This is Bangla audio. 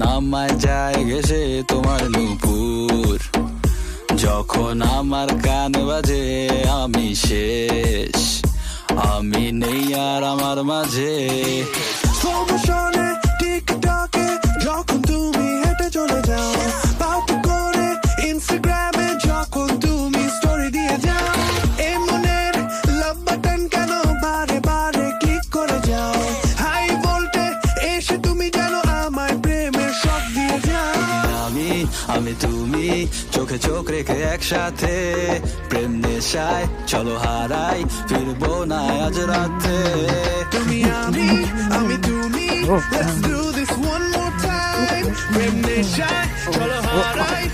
আমায় যায় গেছে তোমার নুপুর, যখন আমার কান বাজে আমি শেষ, আমি নেই আর আমার মাঝে। স্লো মোশনে টিকটকে যখন তুমি হেঁটে চলে যাও, পাউট করে ইনস্টাগ্রামে যখন তুমি স্টোরি দিয়ে যাও, এই মনের লাভ বাটন কেন বারে বারে ক্লিক করে যাও, হাই ভোল্টে এসে তুমি জানো আমায় প্রেমের শক দিয়ে যাও। আমি তুমি চোখে চোখ রেখে একসাথে, প্রেম নেশায় চলো হারাই, ফিরবো না আজ রাতে। তুমি আমি তুমি, let's do this one more time, প্রেম নেশায় চলো হারাই।